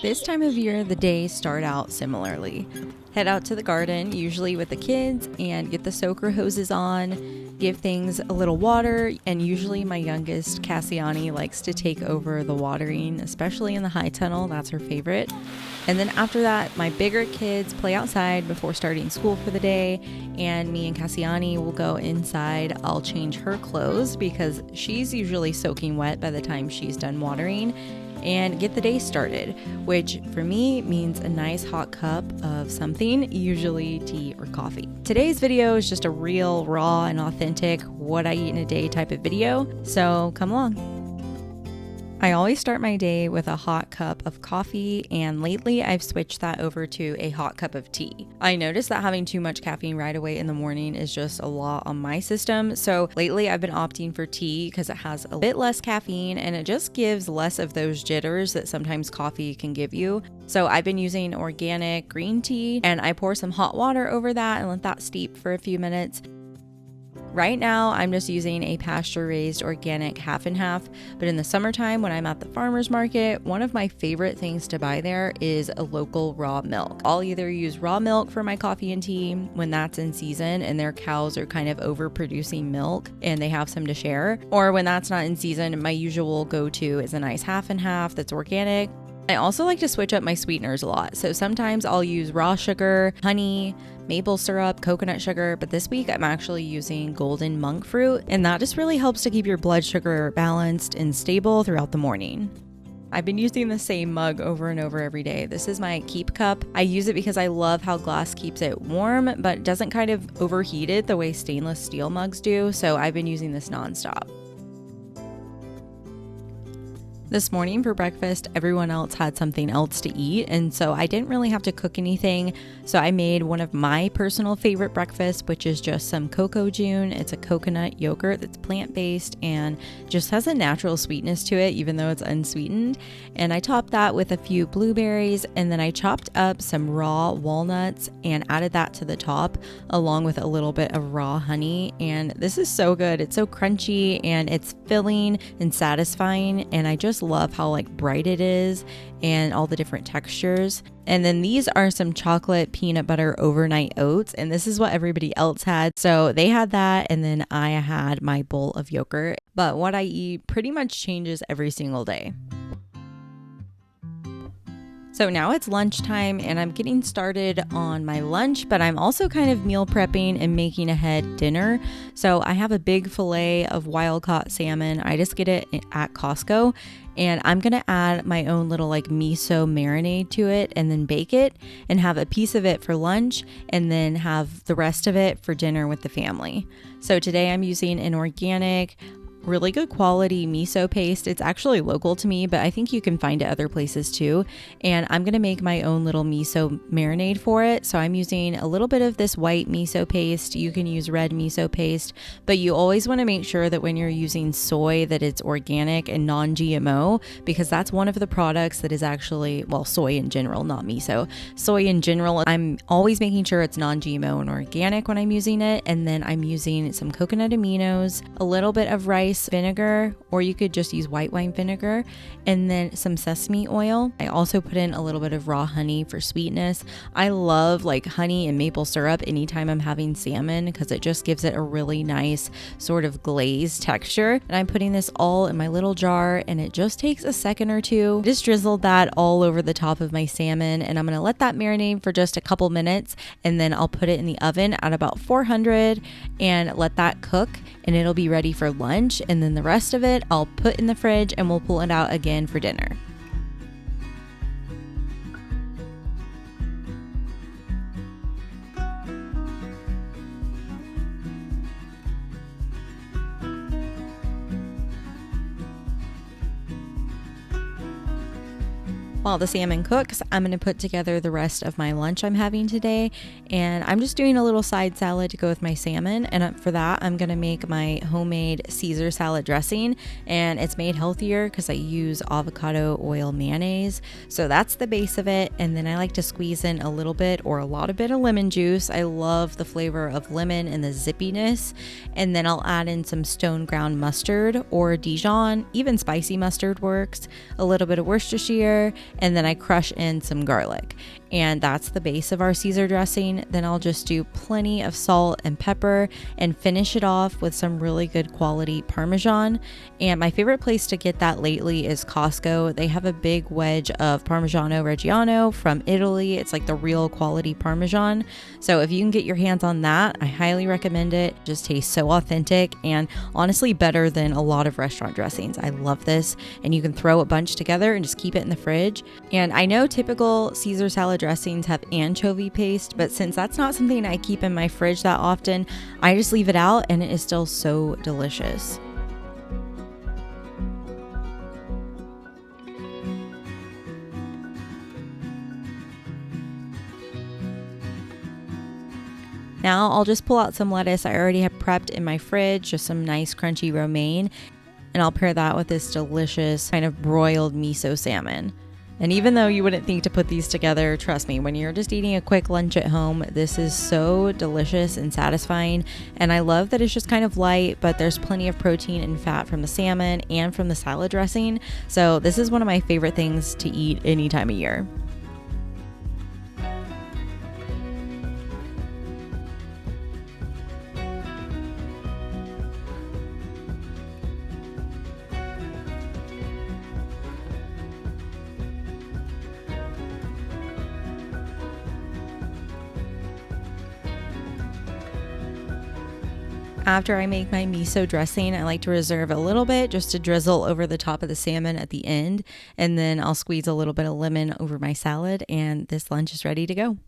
This time of year, the days start out similarly. Head out to the garden, usually with the kids, and get the soaker hoses on, give things a little water, and usually my youngest, Cassiani, likes to take over the watering, especially in the high tunnel. That's her favorite. And then after that, my bigger kids play outside before starting school for the day, and me and Cassiani will go inside. I'll change her clothes because she's usually soaking wet by the time she's done watering, and get the day started, which for me means a nice hot cup of something, usually tea or coffee. Today's video is just a real, raw, and authentic what I eat in a day type of video, so come along. I always start my day with a hot cup of coffee, and lately I've switched that over to a hot cup of tea. I noticed that having too much caffeine right away in the morning is just a lot on my system, so lately I've been opting for tea because it has a bit less caffeine and it just gives less of those jitters that sometimes coffee can give you. So I've been using organic green tea, and I pour some hot water over that and let that steep for a few minutes. Right now, I'm just using a pasture-raised organic half and half, but in the summertime when I'm at the farmer's market, one of my favorite things to buy there is a local raw milk. I'll either use raw milk for my coffee and tea when that's in season and their cows are kind of overproducing milk and they have some to share, or when that's not in season, my usual go-to is a nice half and half that's organic. I also like to switch up my sweeteners a lot, so sometimes I'll use raw sugar, honey, maple syrup, coconut sugar, but this week I'm actually using golden monk fruit, and that just really helps to keep your blood sugar balanced and stable throughout the morning. I've been using the same mug over and over every day. This is my Keep cup. I use it because I love how glass keeps it warm, but doesn't kind of overheat it the way stainless steel mugs do, so I've been using this nonstop. This morning for breakfast, everyone else had something else to eat, and so I didn't really have to cook anything. So I made one of my personal favorite breakfasts, which is just some cocoa june. It's a coconut yogurt that's plant-based and just has a natural sweetness to it, even though it's unsweetened. And I topped that with a few blueberries, and then I chopped up some raw walnuts and added that to the top, along with a little bit of raw honey. And this is so good. It's so crunchy and it's filling and satisfying, and I just love how bright it is and all the different textures. And then these are some chocolate peanut butter overnight oats, and this is what everybody else had. So they had that, and then I had my bowl of yogurt. But what I eat pretty much changes every single day. So now it's lunchtime and I'm getting started on my lunch, but I'm also kind of meal prepping and making ahead dinner. So I have a big fillet of wild caught salmon. I just get it at Costco, and I'm going to add my own little miso marinade to it and then bake it and have a piece of it for lunch and then have the rest of it for dinner with the family. So today I'm using an organic, really good quality miso paste. It's actually local to me, but I think you can find it other places too. And I'm going to make my own little miso marinade for it. So I'm using a little bit of this white miso paste. You can use red miso paste, but you always want to make sure that when you're using soy that it's organic and non-GMO, because that's one of the products that is actually, well, soy in general, not miso. Soy in general, I'm always making sure it's non-GMO and organic when I'm using it. And then I'm using some coconut aminos, a little bit of rice vinegar, or you could just use white wine vinegar, and then some sesame oil. I also put in a little bit of raw honey for sweetness. I love honey and maple syrup anytime I'm having salmon because it just gives it a really nice sort of glazed texture. And I'm putting this all in my little jar, and it just takes a second or two. Just drizzled that all over the top of my salmon, and I'm going to let that marinate for just a couple minutes, and then I'll put it in the oven at about 400 and let that cook, and it'll be ready for lunch. And then the rest of it I'll put in the fridge and we'll pull it out again for dinner. While the salmon cooks, I'm going to put together the rest of my lunch I'm having today, and I'm just doing a little side salad to go with my salmon, and for that I'm going to make my homemade Caesar salad dressing, and it's made healthier because I use avocado oil mayonnaise, so that's the base of it. And then I like to squeeze in a little bit or a lot of bit of lemon juice. I love the flavor of lemon and the zippiness, and then I'll add in some stone ground mustard or Dijon, even spicy mustard works, a little bit of Worcestershire, and then I crush in some garlic. And that's the base of our Caesar dressing. Then I'll just do plenty of salt and pepper and finish it off with some really good quality Parmesan. And my favorite place to get that lately is Costco. They have a big wedge of Parmigiano Reggiano from Italy. It's like the real quality Parmesan. So if you can get your hands on that, I highly recommend it. It just tastes so authentic and honestly better than a lot of restaurant dressings. I love this. And you can throw a bunch together and just keep it in the fridge. And I know typical Caesar salad dressings have anchovy paste, but since that's not something I keep in my fridge that often, I just leave it out and it is still so delicious. Now I'll just pull out some lettuce I already have prepped in my fridge, just some nice crunchy romaine, and I'll pair that with this delicious kind of broiled miso salmon. And even though you wouldn't think to put these together, trust me, when you're just eating a quick lunch at home, this is so delicious and satisfying. And I love that it's just kind of light, but there's plenty of protein and fat from the salmon and from the salad dressing. So this is one of my favorite things to eat any time of year. After I make my miso dressing, I like to reserve a little bit just to drizzle over the top of the salmon at the end, and then I'll squeeze a little bit of lemon over my salad, and this lunch is ready to go.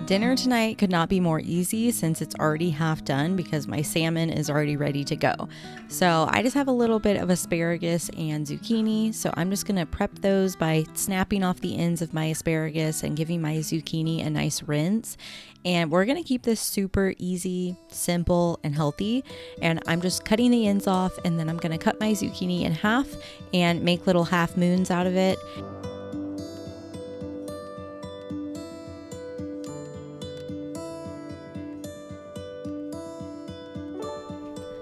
Dinner tonight could not be more easy since it's already half done because my salmon is already ready to go. So I just have a little bit of asparagus and zucchini. So I'm just going to prep those by snapping off the ends of my asparagus and giving my zucchini a nice rinse. And we're going to keep this super easy, simple, and healthy. And I'm just cutting the ends off, and then I'm going to cut my zucchini in half and make little half moons out of it.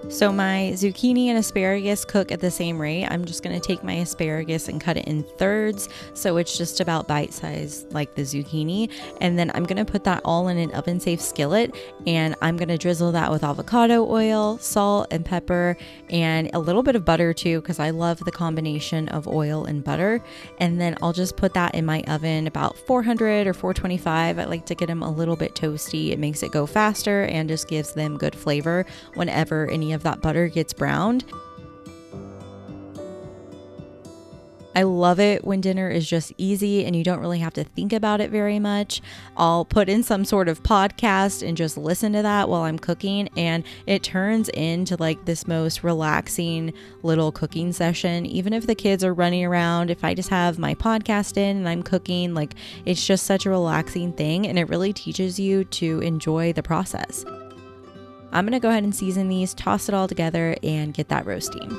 So my zucchini and asparagus cook at the same rate. I'm just going to take my asparagus and cut it in thirds, so it's just about bite size like the zucchini. And then I'm going to put that all in an oven safe skillet, and I'm going to drizzle that with avocado oil, salt and pepper, and a little bit of butter too, because I love the combination of oil and butter. And then I'll just put that in my oven about 400 or 425. I like to get them a little bit toasty. It makes it go faster and just gives them good flavor whenever any of that butter gets browned. I love it when dinner is just easy and you don't really have to think about it very much. I'll put in some sort of podcast and just listen to that while I'm cooking, and it turns into like this most relaxing little cooking session. Even if the kids are running around, if I just have my podcast in and I'm cooking, like it's just such a relaxing thing, and it really teaches you to enjoy the process. I'm going to go ahead and season these, toss it all together, and get that roasting.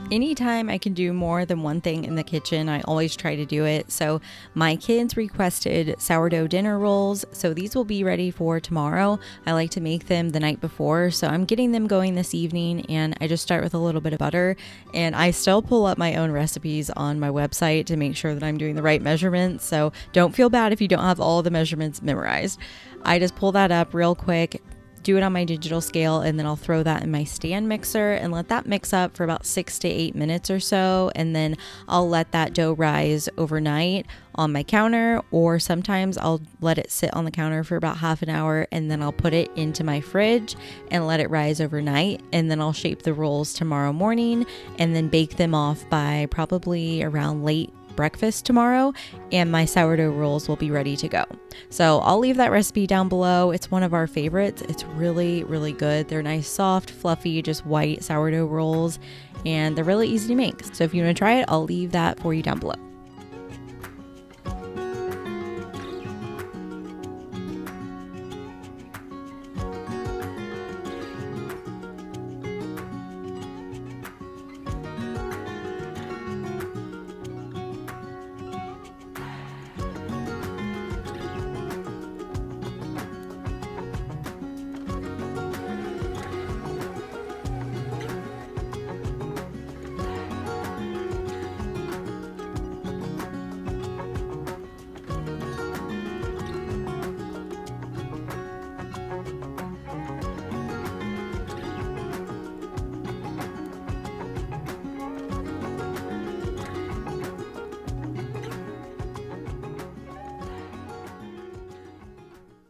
Anytime I can do more than one thing in the kitchen, I always try to do it. So my kids requested sourdough dinner rolls, so these will be ready for tomorrow. I like to make them the night before, so I'm getting them going this evening, and I just start with a little bit of butter, and I still pull up my own recipes on my website to make sure that I'm doing the right measurements, so don't feel bad if you don't have all the measurements memorized. I just pull that up real quick, do it on my digital scale, and then I'll throw that in my stand mixer and let that mix up for about 6 to 8 minutes or so, and then I'll let that dough rise overnight on my counter, or sometimes I'll let it sit on the counter for about half an hour, and then I'll put it into my fridge and let it rise overnight, and then I'll shape the rolls tomorrow morning and then bake them off by probably around late breakfast tomorrow, and my sourdough rolls will be ready to go. So I'll leave that recipe down below. It's one of our favorites. It's really, really good. They're nice, soft, fluffy, just white sourdough rolls, and they're really easy to make. So if you want to try it, I'll leave that for you down below.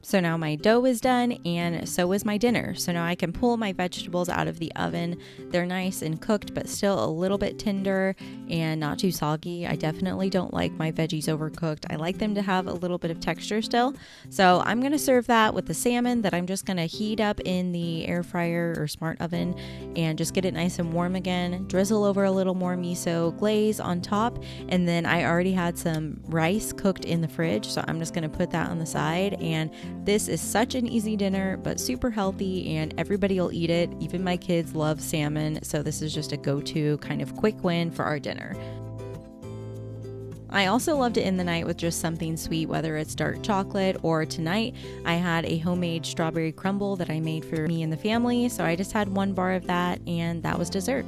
So now my dough is done, and so is my dinner. So now I can pull my vegetables out of the oven. They're nice and cooked, but still a little bit tender and not too soggy. I definitely don't like my veggies overcooked. I like them to have a little bit of texture still. So I'm going to serve that with the salmon that I'm just going to heat up in the air fryer or smart oven and just get it nice and warm again. Drizzle over a little more miso glaze on top, and then I already had some rice cooked in the fridge, so I'm just going to put that on the side. And this is such an easy dinner, but super healthy, and everybody will eat it. Even my kids love salmon, so this is just a go-to kind of quick win for our dinner. I also love to end the night with just something sweet, whether it's dark chocolate, or tonight I had a homemade strawberry crumble that I made for me and the family, so I just had one bar of that, and that was dessert.